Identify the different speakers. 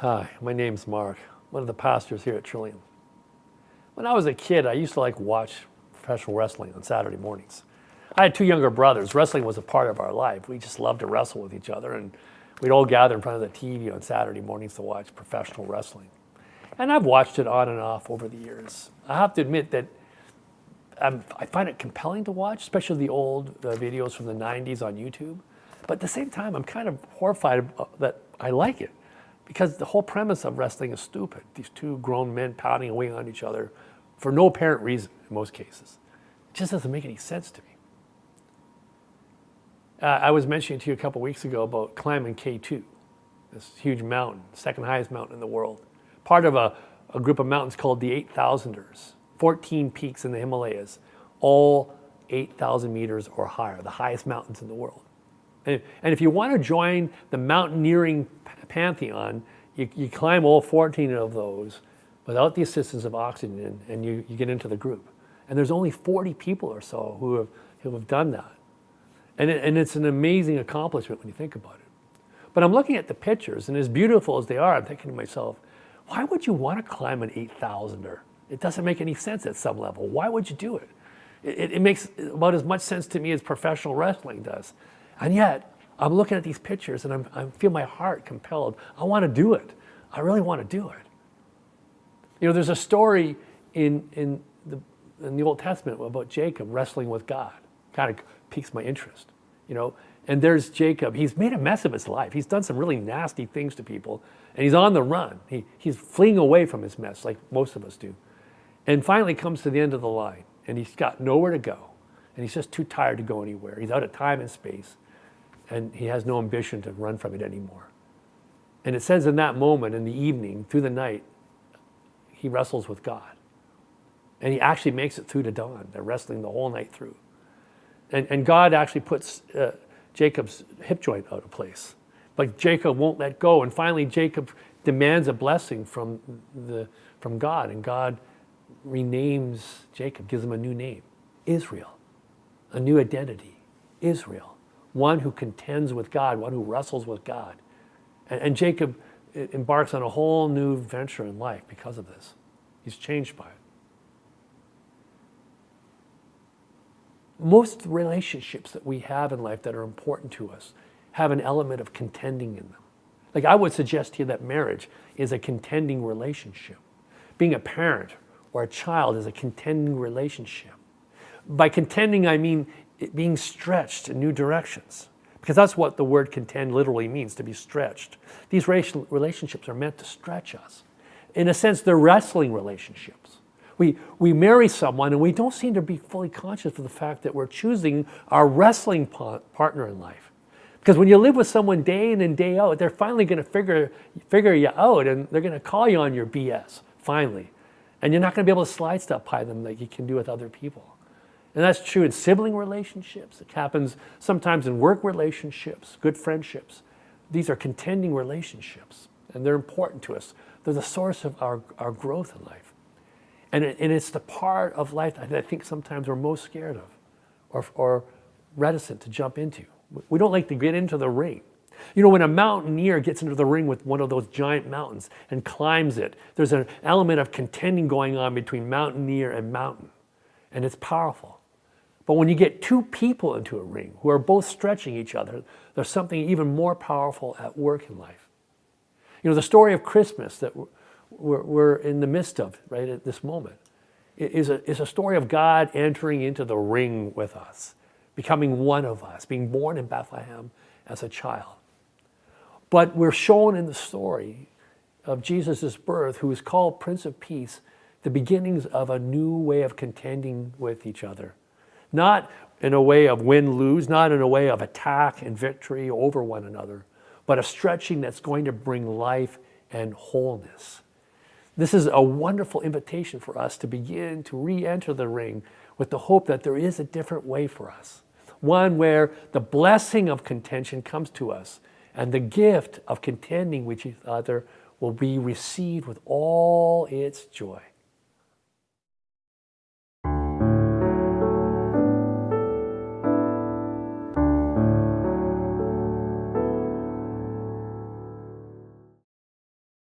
Speaker 1: Hi, my name's Mark, one of the pastors here at Trillium. When I was a kid, I used to watch professional wrestling on Saturday mornings. I had two younger brothers. Wrestling was a part of our life. We just loved to wrestle with each other, and we'd all gather in front of the TV on Saturday mornings to watch professional wrestling. And I've watched it on and off over the years. I have to admit that I find it compelling to watch, especially the old videos from the 90s on YouTube. But at the same time, I'm kind of horrified that I like it. Because the whole premise of wrestling is stupid. These two grown men pounding away on each other for no apparent reason in most cases. It just doesn't make any sense to me. I was mentioning to you a couple weeks ago about climbing K2, this huge mountain, second highest mountain in the world. Part of a group of mountains called the 8,000ers, 14 peaks in the Himalayas, all 8,000 meters or higher, the highest mountains in the world. And if you want to join the mountaineering pantheon, you climb all 14 of those without the assistance of oxygen, and you get into the group. And there's only 40 people or so who have done that. And it's an amazing accomplishment when you think about it. But I'm looking at the pictures, and as beautiful as they are, I'm thinking to myself, why would you want to climb an 8,000er? It doesn't make any sense at some level. Why would you do it? It makes about as much sense to me as professional wrestling does. And yet, I'm looking at these pictures and I feel my heart compelled. I want to do it. I really want to do it. You know, there's a story in the Old Testament about Jacob wrestling with God. Kind of piques my interest, you know. And there's Jacob. He's made a mess of his life. He's done some really nasty things to people, and he's on the run. He's fleeing away from his mess, like most of us do. And finally comes to the end of the line, and he's got nowhere to go, and he's just too tired to go anywhere. He's out of time and space. And he has no ambition to run from it anymore. And it says in that moment, in the evening, through the night, he wrestles with God. And he actually makes it through to dawn. They're wrestling the whole night through. And God actually puts Jacob's hip joint out of place. But Jacob won't let go. And finally, Jacob demands a blessing from God. And God renames Jacob, gives him a new name, Israel, a new identity, Israel. One who contends with God, one who wrestles with God. And Jacob embarks on a whole new venture in life because of this. He's changed by it. Most relationships that we have in life that are important to us have an element of contending in them. Like I would suggest to you that marriage is a contending relationship. Being a parent or a child is a contending relationship. By contending, I mean being stretched in new directions, because that's what the word contend literally means, to be stretched. These relationships are meant to stretch us. In a sense, they're wrestling relationships. We marry someone and we don't seem to be fully conscious of the fact that we're choosing our wrestling partner in life. Because when you live with someone day in and day out, they're finally going to figure you out, and they're going to call you on your BS, finally. And you're not going to be able to slide stuff by them like you can do with other people. And that's true in sibling relationships. It happens sometimes in work relationships, good friendships. These are contending relationships, and they're important to us. They're the source of our growth in life. And it's the part of life that I think sometimes we're most scared of or reticent to jump into. We don't like to get into the ring. You know, when a mountaineer gets into the ring with one of those giant mountains and climbs it, there's an element of contending going on between mountaineer and mountain, and it's powerful. But when you get two people into a ring who are both stretching each other, there's something even more powerful at work in life. You know, the story of Christmas that we're in the midst of right at this moment is a story of God entering into the ring with us, becoming one of us, being born in Bethlehem as a child. But we're shown in the story of Jesus' birth, who is called Prince of Peace, the beginnings of a new way of contending with each other. Not in a way of win-lose, not in a way of attack and victory over one another, but a stretching that's going to bring life and wholeness. This is a wonderful invitation for us to begin to re-enter the ring with the hope that there is a different way for us. One where the blessing of contention comes to us and the gift of contending with each other will be received with all its joy.